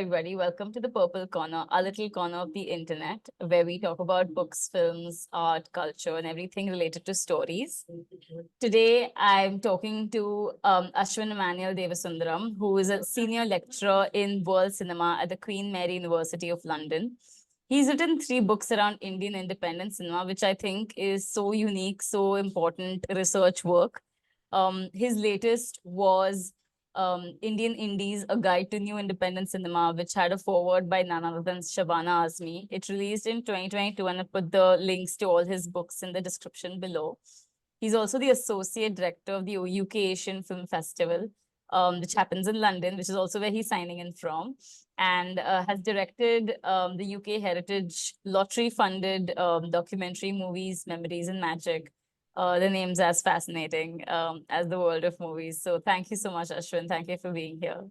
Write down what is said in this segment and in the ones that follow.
everybody. Welcome to the Purple Corner, our little corner of the internet, where we talk about books, films, art, culture, and everything related to stories. Today, I'm talking to Ashvin Immanuel Devasundaram, who is a senior lecturer in world cinema at the Queen Mary University of London. He's written 3 books around Indian independent cinema, which I think is so unique, so important research work. His latest was Indian Indies, A Guide to New Independent Cinema, which had a foreword by none other than Shabana Azmi. It released in 2022, and I put the links to all his books in the description below. He's also the Associate Director of the UK Asian Film Festival, which happens in London, which is also where he's signing in from, and has directed the UK Heritage Lottery-funded documentary movies, Memories and Magic. The name's as fascinating as the world of movies. So thank you so much, Ashwin. Thank you for being here.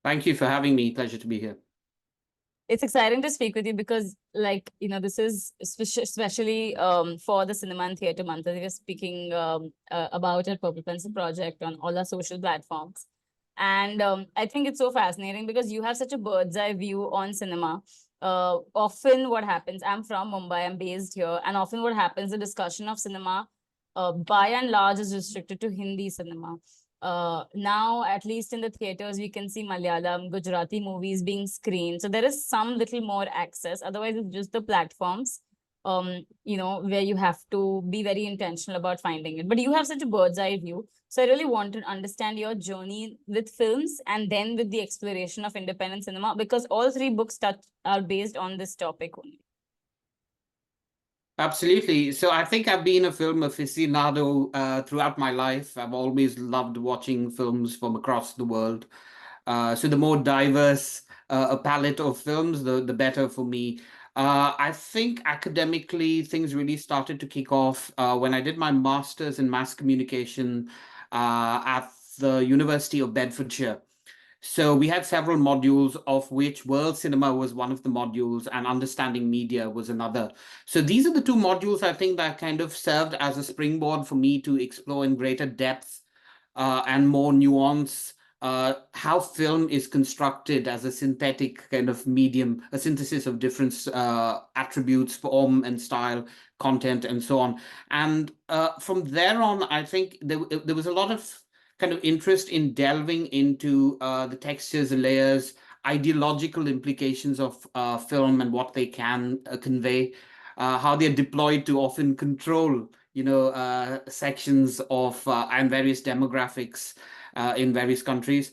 Thank you for having me. Pleasure to be here. It's exciting to speak with you because, this is especially for the Cinema and Theatre Month that we're speaking about at Purple Pencil Project on all our social platforms. And I think it's so fascinating because you have such a bird's eye view on cinema. Often what happens, I'm from Mumbai, I'm based here, and often what happens, the discussion of cinema by and large is restricted to Hindi cinema. Now, at least in the theaters, we can see Malayalam, Gujarati movies being screened. So there is some little more access. Otherwise, it's just the platforms, where you have to be very intentional about finding it. But you have such a bird's eye view. So I really want to understand your journey with films and then with the exploration of independent cinema, because all 3 books are based on this topic only. Absolutely. So I think I've been a film aficionado throughout my life. I've always loved watching films from across the world. So the more diverse a palette of films, the better for me. I think academically, things really started to kick off when I did my master's in mass communication at the University of Bedfordshire. So we had several modules, of which world cinema was one of the modules and understanding media was another. So these are the 2 modules I think that kind of served as a springboard for me to explore in greater depth and more nuance how film is constructed as a synthetic kind of medium, a synthesis of different attributes, form and style, content, and so on. And from there on, I think there was a lot of kind of interest in delving into the textures and layers, ideological implications of film and what they can convey, how they're deployed to often control, sections of and various demographics in various countries.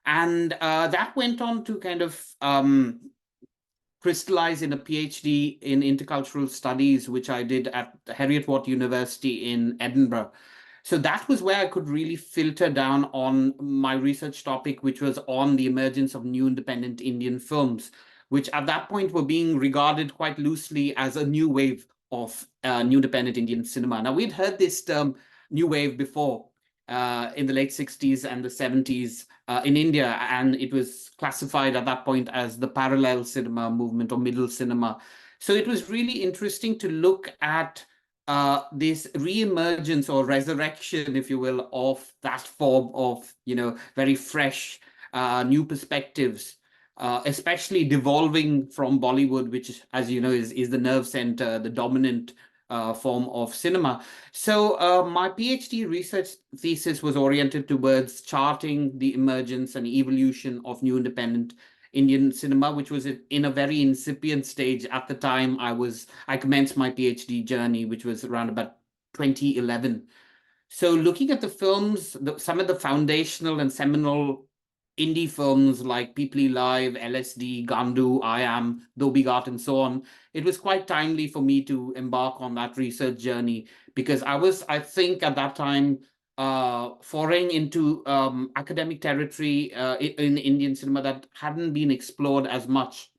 And that went on to kind of crystallize in a PhD in intercultural studies, which I did at Heriot-Watt University in Edinburgh. So that was where I could really filter down on my research topic, which was on the emergence of new independent Indian films, which at that point were being regarded quite loosely as a new wave of new independent Indian cinema. Now, we'd heard this term new wave before in the late 60s and the 70s in India, and it was classified at that point as the parallel cinema movement or middle cinema. So it was really interesting to look at this re-emergence or resurrection, if you will, of that form of, very fresh, new perspectives, especially devolving from Bollywood, which, as you know, is the nerve center, the dominant form of cinema. So my PhD research thesis was oriented towards charting the emergence and evolution of new independent Indian cinema, which was in a very incipient stage at the time I commenced my PhD journey, which was around about 2011. So looking at the films, some of the foundational and seminal indie films like People Live, LSD, Gandu, I Am, Dobigat, and so on, it was quite timely for me to embark on that research journey because I think at that time, foraying into academic territory in Indian cinema that hadn't been explored as much.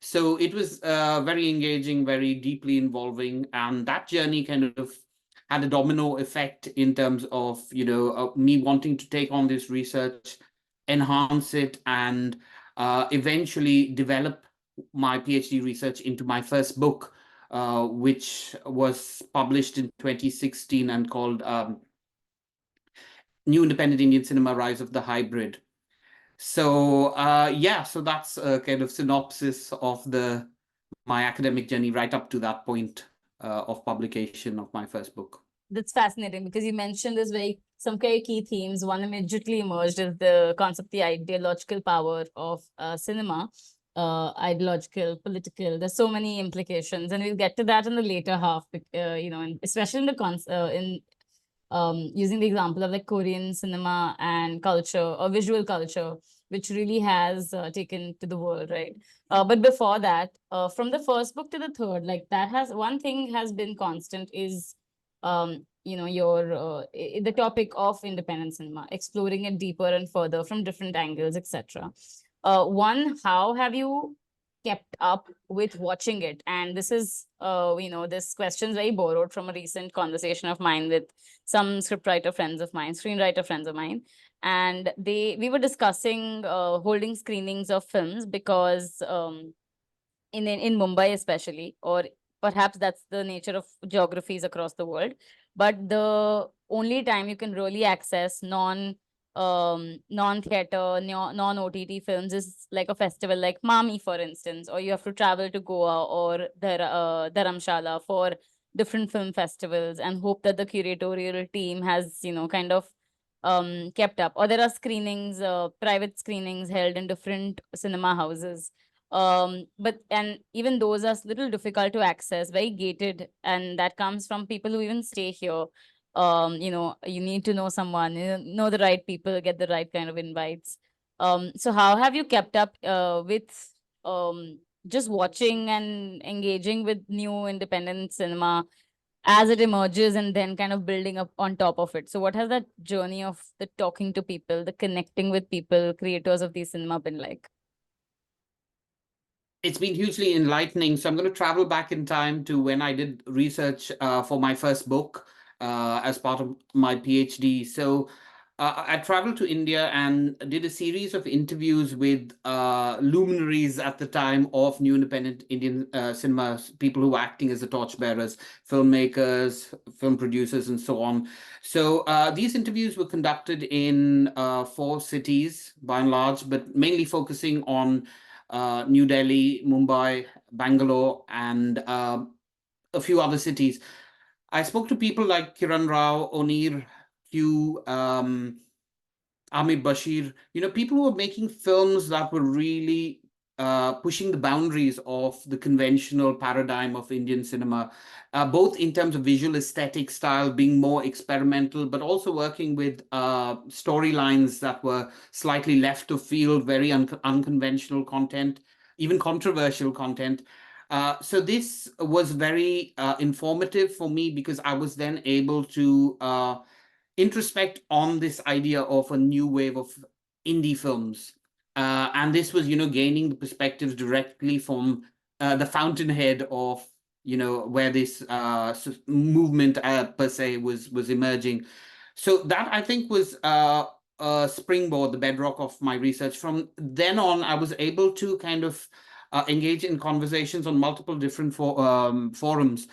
So it was very engaging, very deeply involving, and that journey kind of had a domino effect in terms of, me wanting to take on this research, enhance it, and eventually develop my PhD research into my first book, which was published in 2016 and called New Independent Indian Cinema, Rise of the Hybrid. So yeah, so that's a kind of synopsis of my academic journey right up to that point of publication of my first book. That's fascinating because you mentioned some very key themes. One immediately emerged is the concept, the ideological power of cinema, ideological, political. There's so many implications, and we'll get to that in the later half. And especially in using the example of like Korean cinema and culture or visual culture, which really has taken to the world, right? But before that, from the first book to the third, like that has one thing has been constant is the topic of independent cinema, exploring it deeper and further from different angles, etc. One, how have you kept up with watching it? And this is this question is very borrowed from a recent conversation of mine with some scriptwriter friends of mine, screenwriter friends of mine, and we were discussing holding screenings of films because in Mumbai especially, or perhaps that's the nature of geographies across the world. But the only time you can really access non-theater, non-OTT films is like a festival like Mami, for instance, or you have to travel to Goa or Dharamshala for different film festivals and hope that the curatorial team has, kind of kept up. Or there are screenings, private screenings held in different cinema houses, but and even those are little difficult to access, very gated, and that comes from people who even stay here. You need to know someone, know the right people, get the right kind of invites. So how have you kept up with just watching and engaging with new independent cinema as it emerges and then kind of building up on top of it? So what has that journey of the talking to people, the connecting with people, creators of these cinema been like? It's been hugely enlightening. So I'm going to travel back in time to when I did research for my first book as part of my PhD. So I traveled to India and did a series of interviews with luminaries at the time of new independent Indian cinema, people who were acting as the torchbearers, filmmakers, film producers, and so on. So these interviews were conducted in 4 cities by and large, but mainly focusing on New Delhi, Mumbai, Bangalore, and a few other cities. I spoke to people like Kiran Rao, Onir, Q, Amit Bashir, people who were making films that were really pushing the boundaries of the conventional paradigm of Indian cinema, both in terms of visual aesthetic style, being more experimental, but also working with storylines that were slightly left of field, very unconventional content, even controversial content. So this was very informative for me because I was then able to introspect on this idea of a new wave of indie films. And this was, gaining the perspectives directly from the fountainhead of, where this movement per se was emerging. So that I think was a springboard, the bedrock of my research. From then on, I was able to kind of engage in conversations on multiple different forums.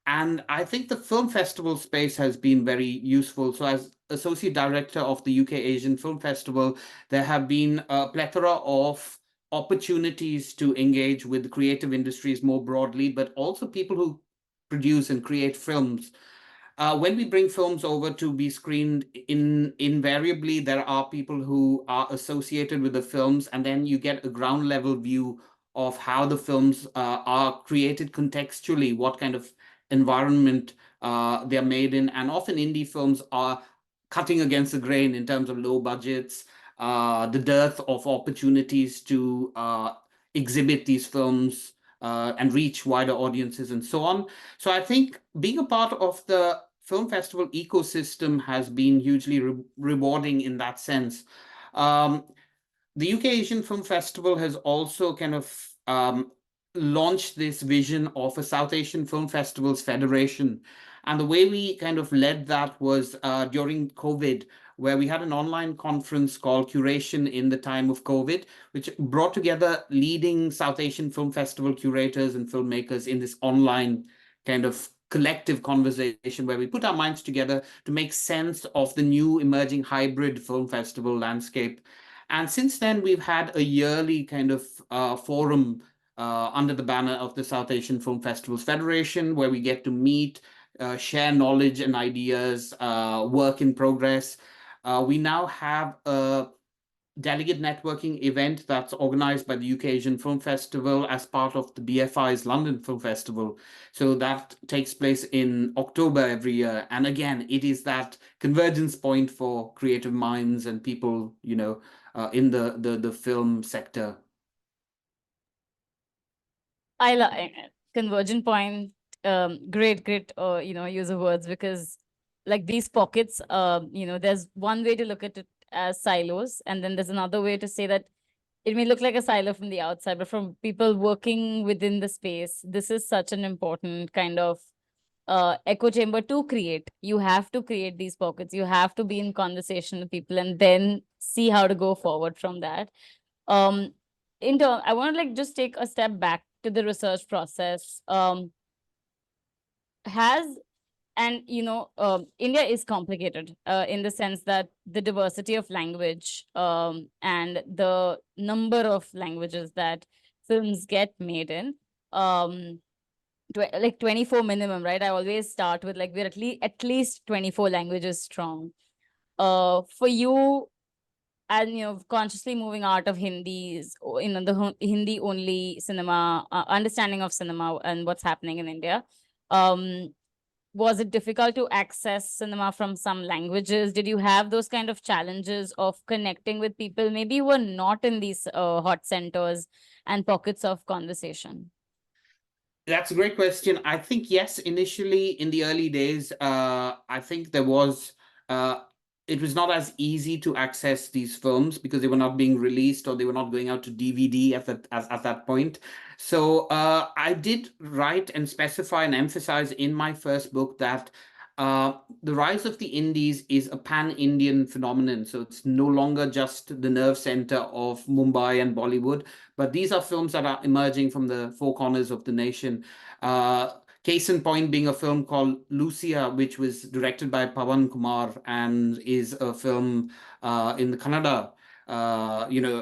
And I think the film festival space has been very useful. So, as associate director of the UK Asian Film Festival, there have been a plethora of opportunities to engage with the creative industries more broadly, but also people who produce and create films. When we bring films over to be screened, invariably there are people who are associated with the films, and then you get a ground level view of how the films are created contextually, what kind of environment they're made in. And often indie films are cutting against the grain in terms of low budgets, the dearth of opportunities to exhibit these films and reach wider audiences and so on. So I think being a part of the film festival ecosystem has been hugely rewarding in that sense. The UK Asian Film Festival has also kind of launched this vision of a South Asian Film Festivals Federation. And the way we kind of led that was during COVID, where we had an online conference called Curation in the Time of COVID, which brought together leading South Asian Film Festival curators and filmmakers in this online kind of collective conversation where we put our minds together to make sense of the new emerging hybrid film festival landscape. And since then, we've had a yearly kind of forum under the banner of the South Asian Film Festivals Federation, where we get to meet, share knowledge and ideas, work in progress. We now have a delegate networking event that's organized by the UK Asian Film Festival as part of the BFI's London Film Festival. So that takes place in October every year. And again, it is that convergence point for creative minds and people, in the film sector. I like convergent point. Great, use of words, because like these pockets, there's one way to look at it as silos, and then there's another way to say that it may look like a silo from the outside, but from people working within the space, this is such an important kind of echo chamber to create. You have to create these pockets. You have to be in conversation with people and then see how to go forward from that. Um, I want to like just take a step back to the research process. Has and India is complicated in the sense that the diversity of language and the number of languages that films get made in, like 24 minimum, right? I always start with like we're at least 24 languages strong. For you, and consciously moving out of Hindi's, the Hindi only cinema, understanding of cinema and what's happening in India, um was it difficult to access cinema from some languages? Did you have those kind of challenges of connecting with people maybe who were not in these hot centers and pockets of conversation? That's a great question. I think, yes, initially in the early days, I think uh, it was not as easy to access these films because they were not being released or they were not going out to DVD at that point. So I did write and specify and emphasize in my first book that the rise of the Indies is a pan-Indian phenomenon. So it's no longer just the nerve center of Mumbai and Bollywood, but these are films that are emerging from the four corners of the nation. Uh, Case in point being a film called Lucia, which was directed by Pawan Kumar and is a film in the Kannada,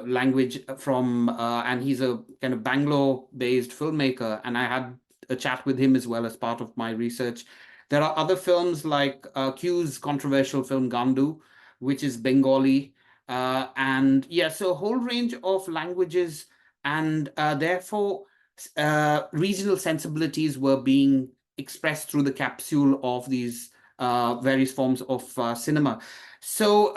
language and he's a kind of Bangalore-based filmmaker. And I had a chat with him as well as part of my research. There are other films like Q's controversial film Gandu, which is Bengali. And yeah, so a whole range of languages and therefore regional sensibilities were being expressed through the capsule of these various forms of cinema. So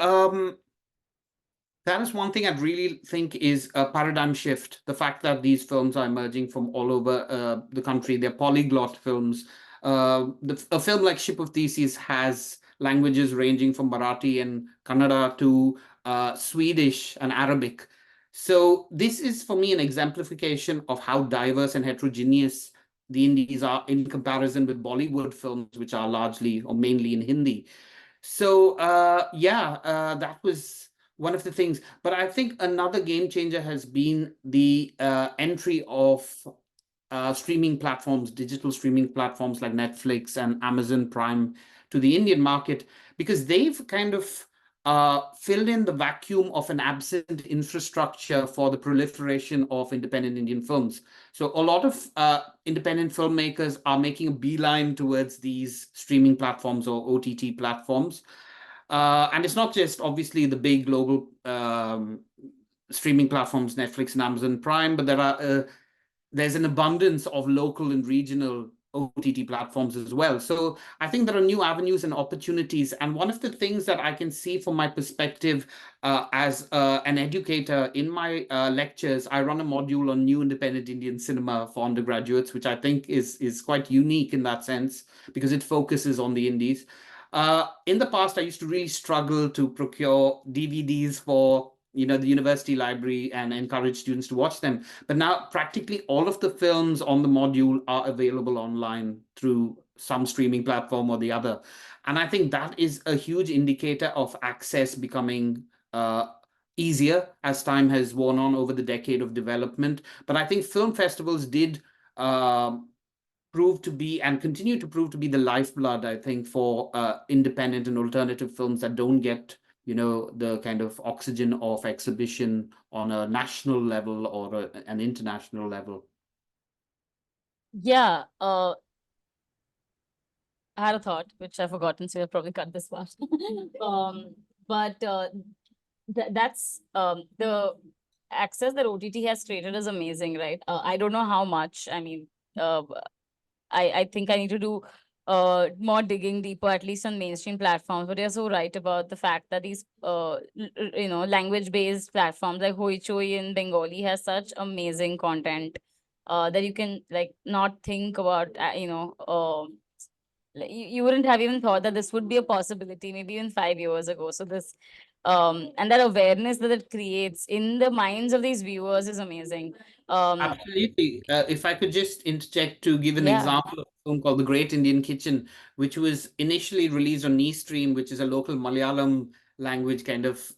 that is one thing I really think is a paradigm shift. The fact that these films are emerging from all over the country. They're polyglot films. A film like Ship of Theseus has languages ranging from Marathi and Kannada to Swedish and Arabic. So this is, for me, an exemplification of how diverse and heterogeneous the Indies are in comparison with Bollywood films, which are largely or mainly in Hindi. So that was one of the things. But I think another game changer has been the entry of streaming platforms, digital streaming platforms like Netflix and Amazon Prime to the Indian market, because they've kind of filled in the vacuum of an absent infrastructure for the proliferation of independent Indian films. So a lot of independent filmmakers are making a beeline towards these streaming platforms or OTT platforms. And it's not just obviously the big global streaming platforms, Netflix and Amazon Prime, but there's an abundance of local and regional OTT platforms as well. So I think there are new avenues and opportunities. And one of the things that I can see from my perspective as an educator in my lectures, I run a module on new independent Indian cinema for undergraduates, which I think is quite unique in that sense because it focuses on the Indies. In the past, I used to really struggle to procure DVDs for the university library and encourage students to watch them. But now practically all of the films on the module are available online through some streaming platform or the other. And I think that is a huge indicator of access becoming easier as time has worn on over the decade of development. But I think film festivals did prove to be and continue to prove to be the lifeblood, I think, for independent and alternative films that don't get the kind of oxygen of exhibition on a national level or an international level. Yeah, I had a thought, which I've forgotten, so you'll probably cut this part. But that's the access that OTT has created is amazing, right? I don't know how much. I mean, uh, I think I need to do more digging deeper, at least on mainstream platforms. But you're so right about the fact that these language-based platforms like Hoichoi in Bengali has such amazing content that you can like not think about like, you wouldn't have even thought that this would be a possibility maybe even 5 years ago. So this and that awareness that it creates in the minds of these viewers is amazing. Absolutely. If I could just interject to give an Yeah. example of a film called The Great Indian Kitchen, which was initially released on Stream, which is a local Malayalam language kind of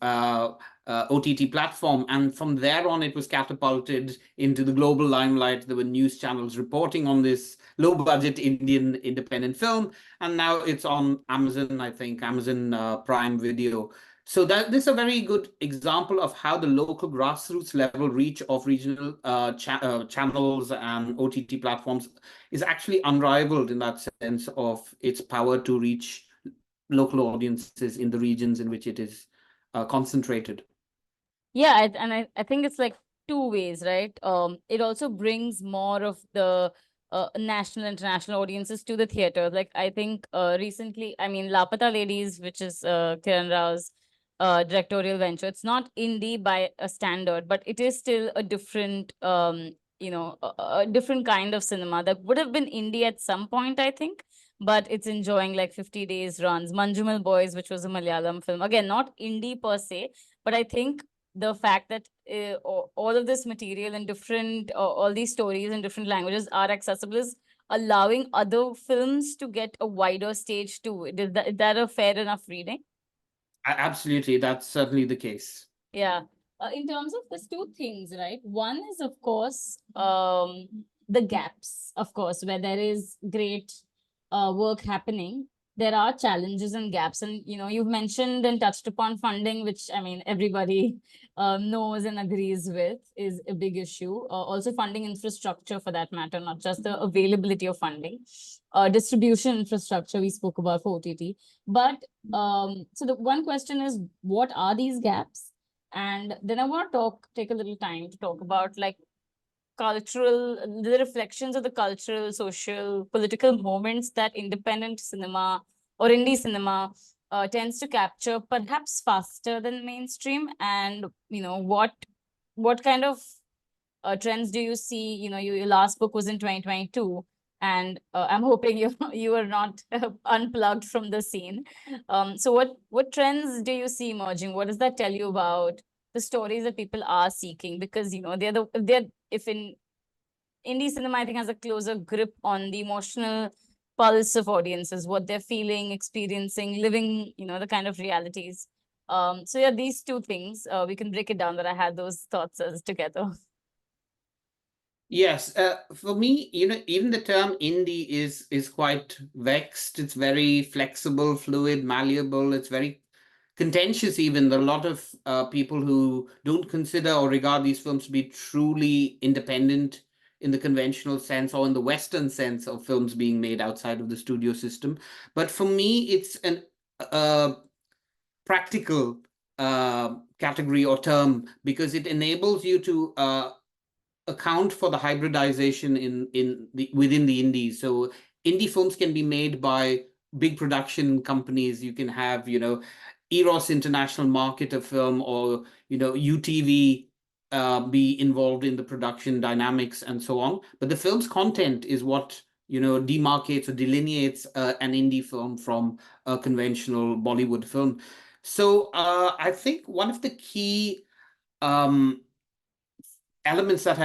OTT platform. And from there on, it was catapulted into the global limelight. There were news channels reporting on this low budget Indian independent film. And now it's on Amazon, I think, Amazon Prime Video. So this is a very good example of how the local grassroots level reach of regional channels and OTT platforms is actually unrivaled in that sense of its power to reach local audiences in the regions in which it is concentrated. Yeah, I think it's like two ways, right? It also brings more of the national, international audiences to the theater. Like I think recently, I mean, Lapata Ladies, which is Kiran Rao's directorial venture, it's not indie by a standard, but it is still a different, a different kind of cinema that would have been indie at some point, I think. But it's enjoying like 50 days runs. Manjumal Boys, which was a Malayalam film, again, not indie per se, but I think the fact that all of this material and different all these stories in different languages are accessible is allowing other films to get a wider stage too. Is that a fair enough reading? Absolutely, that's certainly the case. Yeah. In terms of these two things, right? One is, of course, the gaps, of course, where there is great work happening. There are challenges and gaps. And, you've mentioned and touched upon funding, which, I mean, everybody knows and agrees with is a big issue. Also, funding infrastructure for that matter, not just the availability of funding. Distribution infrastructure, we spoke about for OTT. But so the one question is, what are these gaps? And then I want to take a little time to talk about like the reflections of the cultural, social, political moments that independent cinema or indie cinema tends to capture perhaps faster than mainstream. And, what kind of trends do you see? Your last book was in 2022. And I'm hoping you are not unplugged from the scene. So what trends do you see emerging? What does that tell you about the stories that people are seeking? Because if in indie cinema, I think, has a closer grip on the emotional pulse of audiences, what they're feeling, experiencing, living, the kind of realities. So yeah, these two things we can break it down. But I had those thoughts as together. Yes, for me, even the term indie is quite vexed. It's very flexible, fluid, malleable. It's very contentious even. There are a lot of people who don't consider or regard these films to be truly independent in the conventional sense or in the Western sense of films being made outside of the studio system. But for me, it's an practical category or term because it enables you to account for the hybridization within the indies. So indie films can be made by big production companies. You can have, Eros International market a film, or UTV be involved in the production dynamics and so on. But the film's content is what demarcates or delineates an indie film from a conventional Bollywood film. So I think one of the key elements that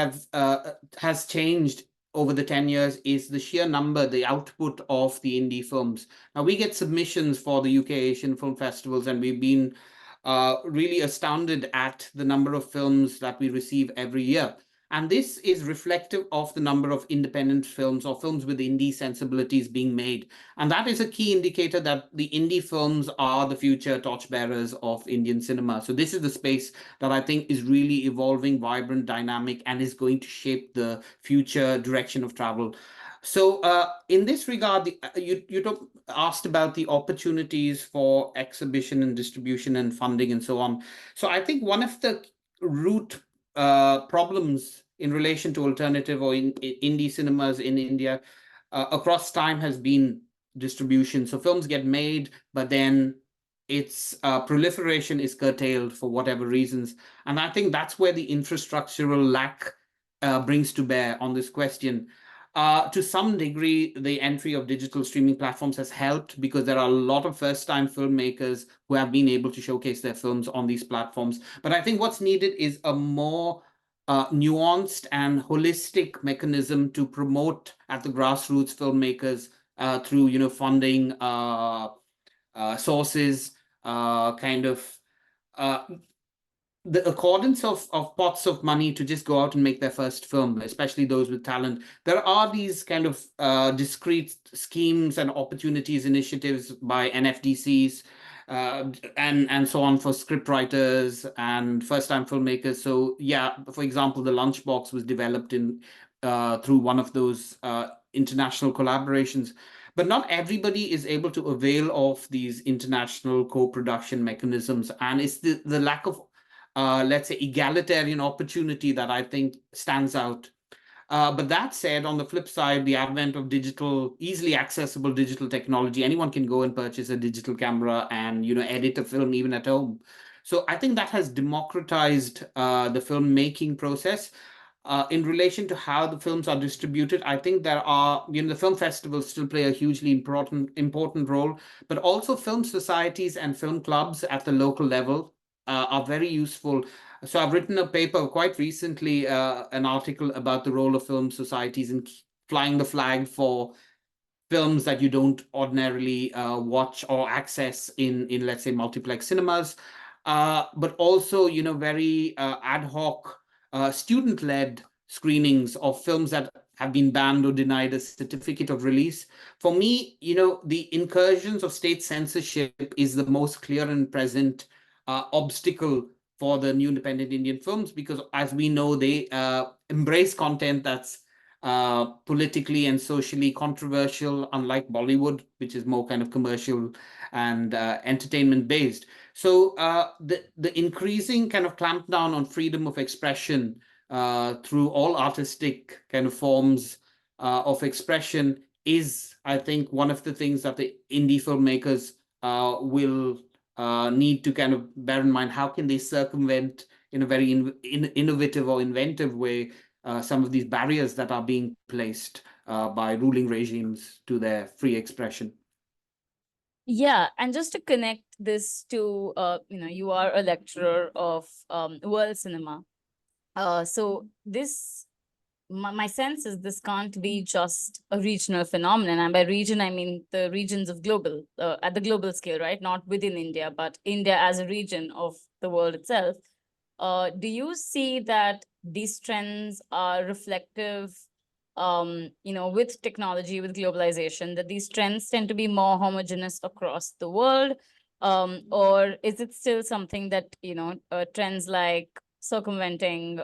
has changed over the 10 years is the sheer number, the output of the indie films. Now, we get submissions for the UK Asian Film Festivals, and we've been really astounded at the number of films that we receive every year. And this is reflective of the number of independent films or films with indie sensibilities being made. And that is a key indicator that the indie films are the future torchbearers of Indian cinema. So this is the space that I think is really evolving, vibrant, dynamic, and is going to shape the future direction of travel. So in this regard, you asked about the opportunities for exhibition and distribution and funding and so on. So I think one of the root problems in relation to alternative or indie cinemas in India across time has been distribution. So films get made, but then its proliferation is curtailed for whatever reasons. And I think that's where the infrastructural lack brings to bear on this question. To some degree, the entry of digital streaming platforms has helped because there are a lot of first-time filmmakers who have been able to showcase their films on these platforms. But I think what's needed is a more nuanced and holistic mechanism to promote at the grassroots filmmakers through, funding sources, kind of the accordance of pots of money to just go out and make their first film, especially those with talent. There are these kind of discrete schemes and opportunities, initiatives by NFDCs and so on for scriptwriters and first-time filmmakers. So yeah, for example, the Lunchbox was developed in through one of those international collaborations. But not everybody is able to avail of these international co-production mechanisms, and it's the lack of let's say, egalitarian opportunity that I think stands out. But that said, on the flip side, the advent of digital, easily accessible digital technology, anyone can go and purchase a digital camera and, edit a film even at home. So I think that has democratized the filmmaking process. In relation to how the films are distributed, I think there are, the film festivals still play a hugely important role, but also film societies and film clubs at the local level are very useful. So I've written a paper quite recently, an article about the role of film societies in flying the flag for films that you don't ordinarily watch or access in let's say multiplex cinemas, but also very ad hoc student-led screenings of films that have been banned or denied a certificate of release. For me, the incursions of state censorship is the most clear and present obstacle for the new independent Indian films, because as we know, they embrace content that's politically and socially controversial, unlike Bollywood, which is more kind of commercial and entertainment based. So the increasing kind of clampdown on freedom of expression through all artistic kind of forms of expression is, I think, one of the things that the indie filmmakers will need to kind of bear in mind. How can they circumvent in a very innovative or inventive way some of these barriers that are being placed by ruling regimes to their free expression? Yeah, and just to connect this to, you are a lecturer of world cinema. So this, my sense is this can't be just a regional phenomenon. And by region, I mean the regions of global, at the global scale, right? Not within India, but India as a region of the world itself. Do you see that these trends are reflective, with technology, with globalization, that these trends tend to be more homogeneous across the world? Or is it still something that, trends like circumventing,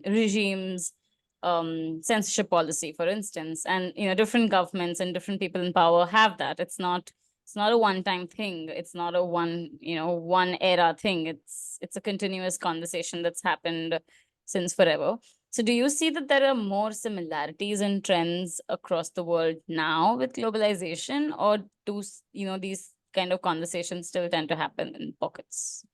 regimes, censorship policy, for instance, and, different governments and different people in power have that. It's not a one-time thing. It's not a one era thing. It's a continuous conversation that's happened since forever. So do you see that there are more similarities and trends across the world now with globalization, or do these kind of conversations still tend to happen in pockets?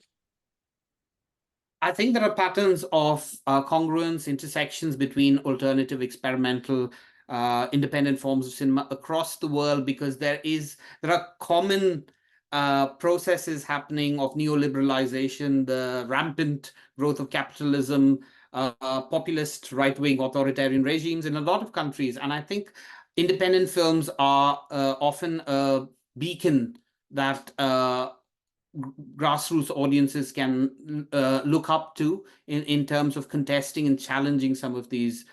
I think there are patterns of congruence, intersections between alternative, experimental, independent forms of cinema across the world, because there are common processes happening of neoliberalization, the rampant growth of capitalism, populist right-wing authoritarian regimes in a lot of countries. And I think independent films are often a beacon that grassroots audiences can look up to in terms of contesting and challenging some of these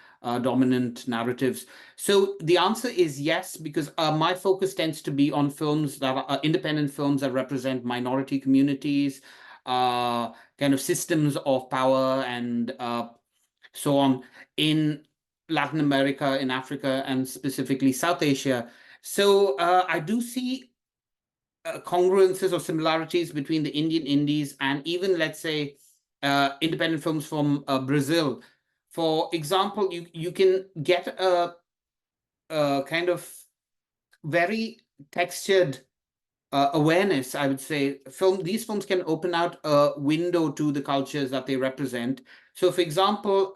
dominant narratives. So the answer is yes, because my focus tends to be on films that are independent films that represent minority communities, kind of systems of power, and so on in Latin America, in Africa, and specifically South Asia. So I do see congruences or similarities between the Indian indies and even, let's say, independent films from Brazil. For example, you can get a kind of very textured awareness, I would say. These films can open out a window to the cultures that they represent. So, for example,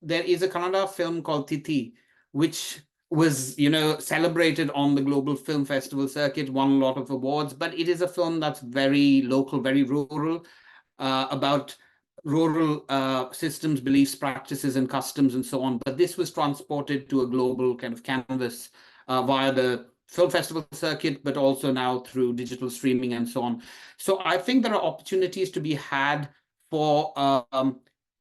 there is a Kannada film called Tithi, which was, celebrated on the global film festival circuit, won a lot of awards, but it is a film that's very local, very rural, about rural systems, beliefs, practices, and customs, and so on. But this was transported to a global kind of canvas via the film festival circuit, but also now through digital streaming and so on. So I think there are opportunities to be had for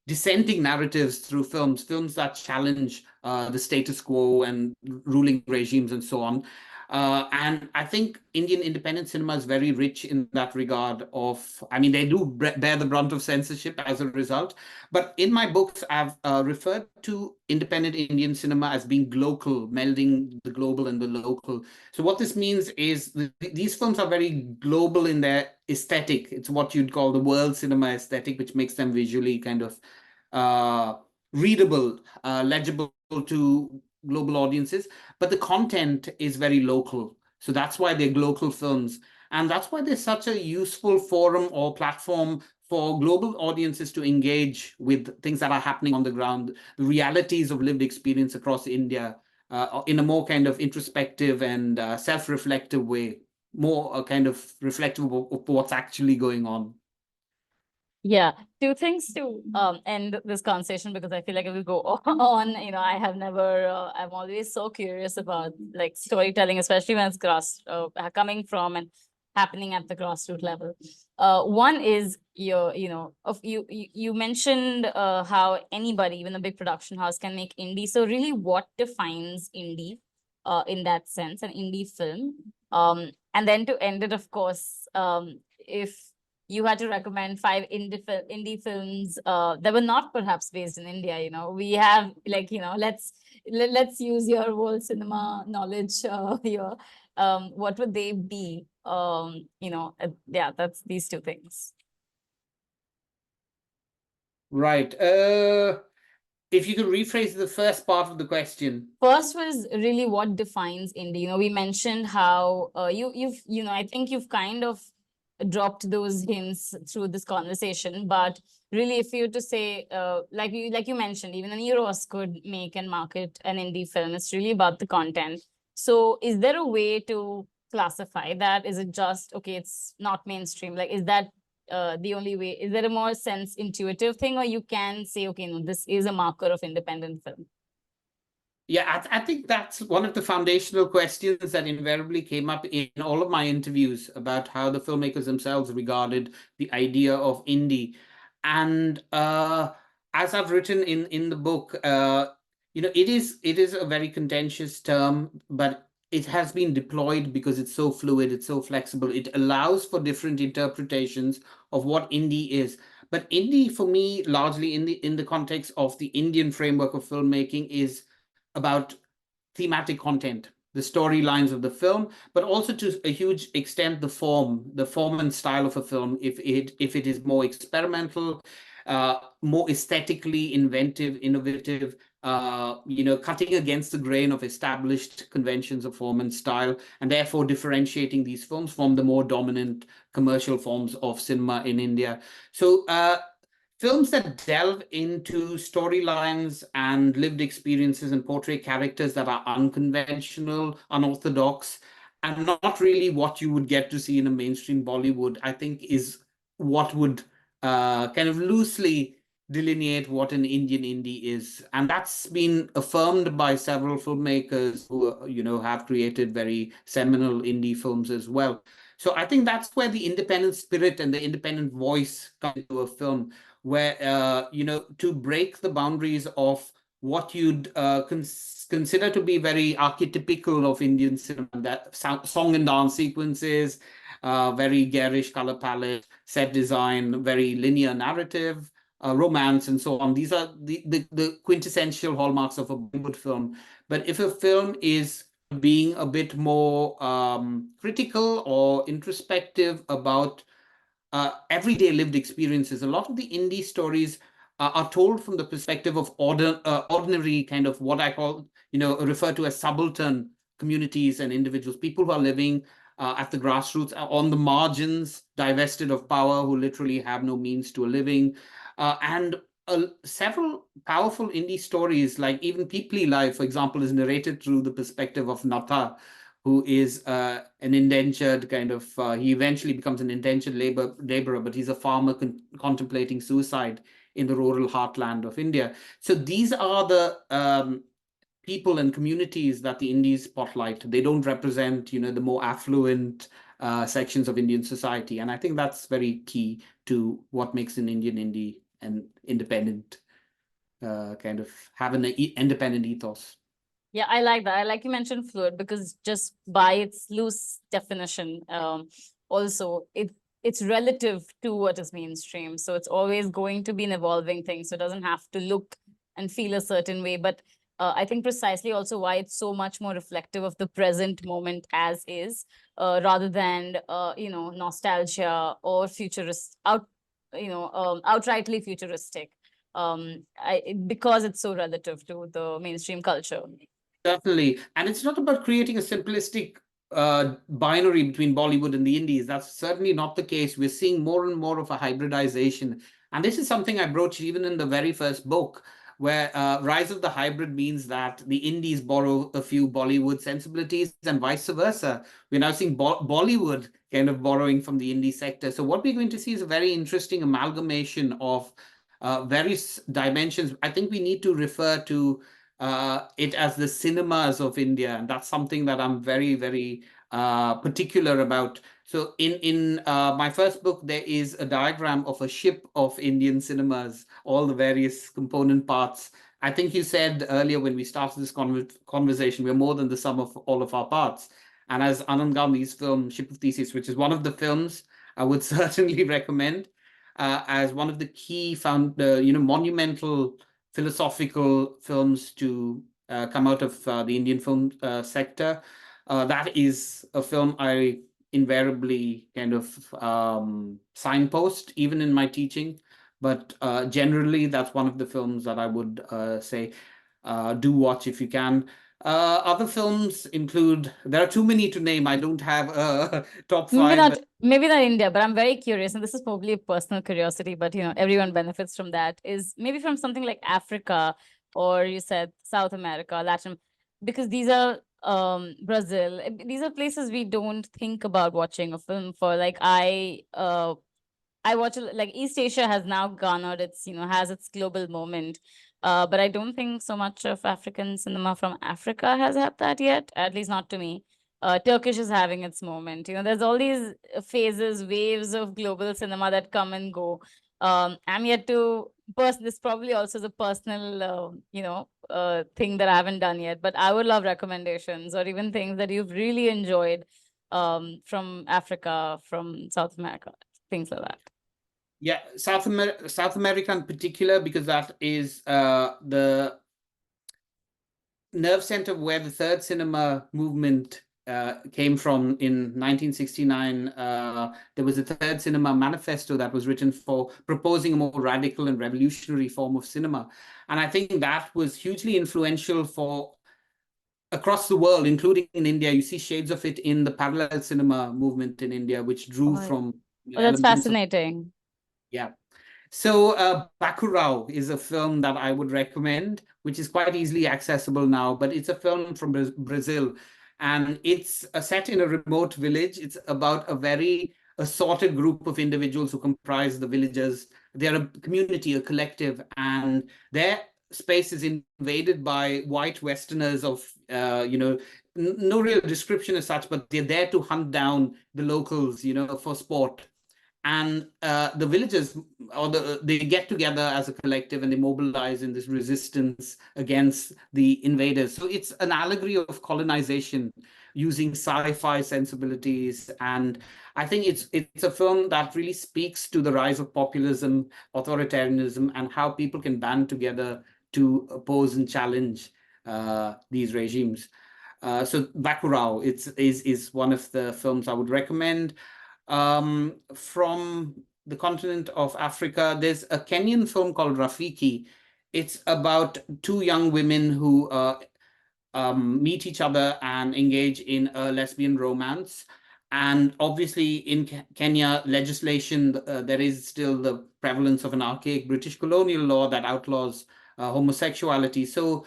dissenting narratives through films that challenge the status quo and ruling regimes and so on. And I think Indian independent cinema is very rich in that regard they do bear the brunt of censorship as a result. But in my books, I've referred to independent Indian cinema as being global, melding the global and the local. So what this means is these films are very global in their aesthetic. It's what you'd call the world cinema aesthetic, which makes them visually kind of readable, legible to global audiences, but the content is very local. So that's why they're global films. And that's why they're such a useful forum or platform for global audiences to engage with things that are happening on the ground, the realities of lived experience across India, in a more kind of introspective and self-reflective way, more kind of reflective of what's actually going on. Yeah, two things to end this conversation, because I feel like it will go on. I have never, I'm always so curious about like storytelling, especially when it's coming from and happening at the grassroots level. One is you mentioned how anybody, even a big production house, can make indie. So really, what defines indie in that sense, an indie film? And then to end it, of course, if you had to recommend 5 indie films that were not perhaps based in India, we have let's use your world cinema knowledge here. What would they be? Yeah, that's these two things. Right. If you could rephrase the first part of the question. First was really what defines indie. We mentioned how I think you've kind of dropped those hints through this conversation, but really, if you were to say, like you mentioned, even an Euros could make and market an indie film. It's really about the content. So is there a way to classify that? Is it just, okay, it's not mainstream? Like, is that the only way? Is there a more sense intuitive thing, or you can say, okay, no, this is a marker of independent film? Yeah, I think that's one of the foundational questions that invariably came up in all of my interviews about how the filmmakers themselves regarded the idea of indie. And as I've written in the book, it is a very contentious term, but it has been deployed because it's so fluid, it's so flexible. It allows for different interpretations of what indie is. But indie, for me, largely in the context of the Indian framework of filmmaking, is about thematic content, the storylines of the film, but also to a huge extent the form and style of a film. If it is more experimental, more aesthetically inventive, innovative, cutting against the grain of established conventions of form and style, and therefore differentiating these films from the more dominant commercial forms of cinema in India. So films that delve into storylines and lived experiences and portray characters that are unconventional, unorthodox, and not really what you would get to see in a mainstream Bollywood, I think is what would kind of loosely delineate what an Indian indie is. And that's been affirmed by several filmmakers who, have created very seminal indie films as well. So I think that's where the independent spirit and the independent voice come into a film, where to break the boundaries of what you'd consider to be very archetypical of Indian cinema, that song and dance sequences, very garish color palette, set design, very linear narrative, romance, and so on. These are the quintessential hallmarks of a Bollywood film. But if a film is being a bit more critical or introspective about everyday lived experiences, a lot of the indie stories are told from the perspective of ordinary, kind of what I call, refer to as subaltern communities and individuals, people who are living at the grassroots, on the margins, divested of power, who literally have no means to a living. And several powerful indie stories, like even Peeply Life, for example, is narrated through the perspective of Natha, who is an indentured kind of, he eventually becomes an indentured laborer, but he's a farmer contemplating suicide in the rural heartland of India. So these are the people and communities that the indies spotlight. They don't represent, the more affluent sections of Indian society. And I think that's very key to what makes an Indian indie and independent, kind of have an independent ethos. Yeah, I like that. I like you mentioned fluid, because just by its loose definition, also it's relative to what is mainstream. So it's always going to be an evolving thing. So it doesn't have to look and feel a certain way. But I think precisely also why it's so much more reflective of the present moment as is, rather than nostalgia or outrightly futuristic. Because it's so relative to the mainstream culture. Certainly. And it's not about creating a simplistic binary between Bollywood and the Indies. That's certainly not the case. We're seeing more and more of a hybridization. And this is something I broached even in the very first book, where Rise of the Hybrid means that the Indies borrow a few Bollywood sensibilities and vice versa. We're now seeing Bollywood kind of borrowing from the indie sector. So what we're going to see is a very interesting amalgamation of various dimensions. I think we need to refer to it as the cinemas of India, and that's something that I'm very, very particular about. So in my first book, there is a diagram of a ship of Indian cinemas, all the various component parts. I think you said earlier when we started this conversation, we're more than the sum of all of our parts. And as Anand Gandhi's film Ship of Theseus, which is one of the films I would certainly recommend as one of the key monumental philosophical films to come out of the Indian film sector. That is a film I invariably kind of signpost, even in my teaching. But generally, that's one of the films that I would say do watch if you can. Other films include, there are too many to name. I don't have a top five. Maybe not India, but I'm very curious, and this is probably a personal curiosity, but everyone benefits from that, is maybe from something like Africa, or you said South America, Latin, because these are Brazil. These are places we don't think about watching a film for. Like I watch like East Asia has now garnered its, has its global moment. But I don't think so much of African cinema from Africa has had that yet, at least not to me. Turkish is having its moment. There's all these phases, waves of global cinema that come and go. I'm yet to this probably also is a personal, thing that I haven't done yet. But I would love recommendations or even things that you've really enjoyed from Africa, from South America, things like that. Yeah, South America in particular, because that is the nerve center where the third cinema movement came from in 1969. There was a third cinema manifesto that was written for proposing a more radical and revolutionary form of cinema. And I think that was hugely influential for across the world, including in India. You see shades of it in the parallel cinema movement in India, which drew from that's fascinating. Yeah. So Bacurau is a film that I would recommend, which is quite easily accessible now, but it's a film from Brazil, and it's set in a remote village. It's about a very assorted group of individuals who comprise the villagers. They're a community, a collective, and their space is invaded by white Westerners of, no real description as such, but they're there to hunt down the locals, for sport. And the villagers they get together as a collective and they mobilize in this resistance against the invaders. So it's an allegory of colonization using sci-fi sensibilities. And I think it's a film that really speaks to the rise of populism, authoritarianism, and how people can band together to oppose and challenge these regimes. So Bacurau is one of the films I would recommend. From the continent of Africa, there's a Kenyan film called Rafiki. It's about two young women who meet each other and engage in a lesbian romance. And obviously, in Kenya legislation, there is still the prevalence of an archaic British colonial law that outlaws homosexuality. So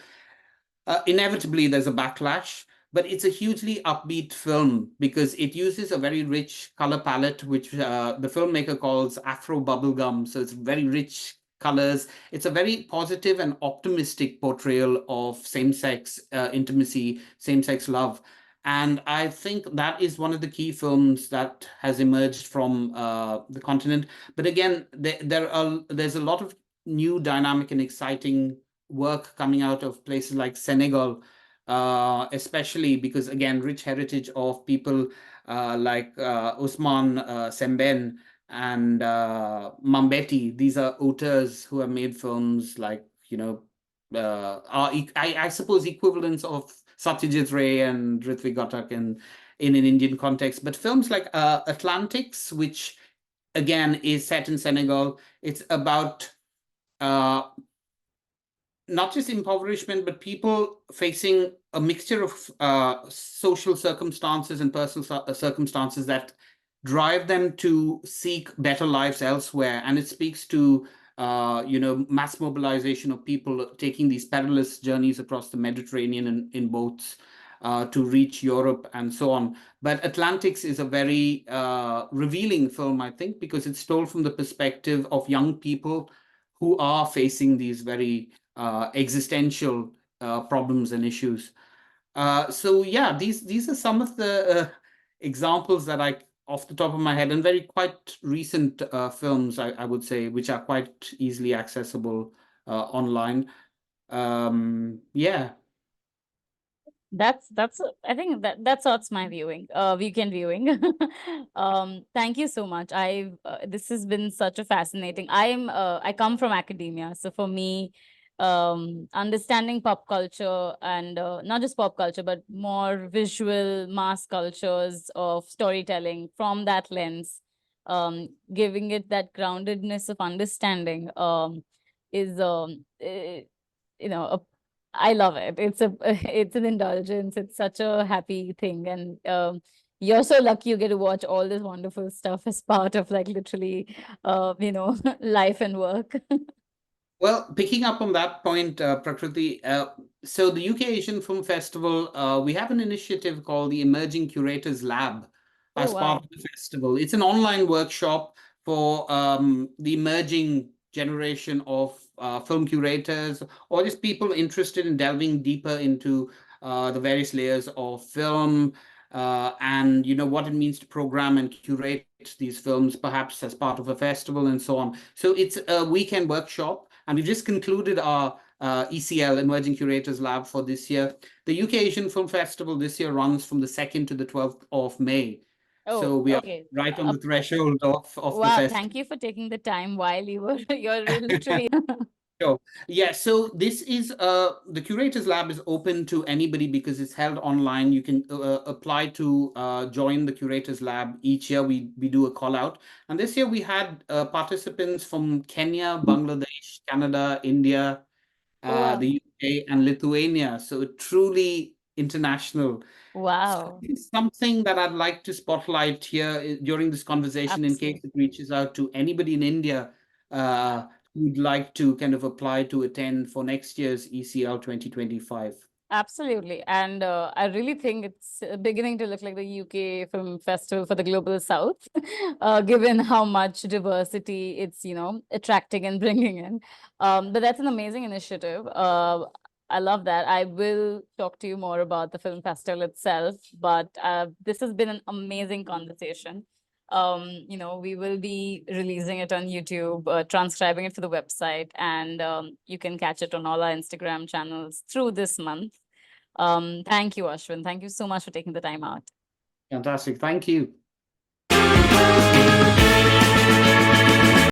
inevitably there's a backlash, but it's a hugely upbeat film because it uses a very rich color palette, which the filmmaker calls Afro bubblegum. So it's very rich colors. It's a very positive and optimistic portrayal of same-sex intimacy, same-sex love. And I think that is one of the key films that has emerged from the continent. But again, there's a lot of new, dynamic, and exciting work coming out of places like Senegal, especially because, again, rich heritage of people like Ousmane Sembène and Mambeti. These are auteurs who have made films like, are, I suppose, equivalents of Satyajit Ray and Hrithik Ghatak in an Indian context. But films like Atlantics, which, again, is set in Senegal, it's about not just impoverishment, but people facing a mixture of social circumstances and personal circumstances that drive them to seek better lives elsewhere. And it speaks to, mass mobilization of people taking these perilous journeys across the Mediterranean in boats to reach Europe and so on. But Atlantics is a very revealing film, I think, because it's told from the perspective of young people who are facing these very existential problems and issues. So yeah, these are some of the examples that off the top of my head, and very quite recent films, I would say, which are quite easily accessible online. Yeah. I think that sorts my viewing, weekend viewing. Thank you so much. This has been such a fascinating. I come from academia, so for me, understanding pop culture and not just pop culture, but more visual mass cultures of storytelling from that lens, giving it that groundedness of understanding, is a I love it. It's an indulgence. It's such a happy thing, and you're so lucky you get to watch all this wonderful stuff as part of like literally, life and work. Well, picking up on that point, Prakriti, so the UK Asian Film Festival, we have an initiative called the Emerging Curators Lab Oh as part wow! of the festival. It's an online workshop for the emerging generation of film curators or just people interested in delving deeper into the various layers of film and what it means to program and curate these films, perhaps as part of a festival and so on. So it's a weekend workshop. And we've just concluded our ECL, Emerging Curators Lab, for this year. The UK Asian Film Festival this year runs from the 2nd to the 12th of May. Oh, So we are okay. right on the threshold of the Wow! festival. Thank you for taking the time while you're literally. Sure. Yeah, so this is the Curators Lab is open to anybody because it's held online. You can apply to join the Curators Lab each year. We do a call out. And this year we had participants from Kenya, Bangladesh, Canada, India, Oh wow! the UK, and Lithuania. So truly international. So Wow! it's something that I'd like to spotlight here during this conversation in case Absolutely. it reaches out to anybody in India who'd like to kind of apply to attend for next year's ECL 2025. Absolutely. And I really think it's beginning to look like the UK Film Festival for the Global South, given how much diversity it's, attracting and bringing in. But that's an amazing initiative. I love that. I will talk to you more about the film festival itself, but this has been an amazing conversation. We will be releasing it on YouTube, transcribing it for the website, and you can catch it on all our Instagram channels through this month. Thank you, Ashvin. Thank you so much for taking the time out. Fantastic. Thank you.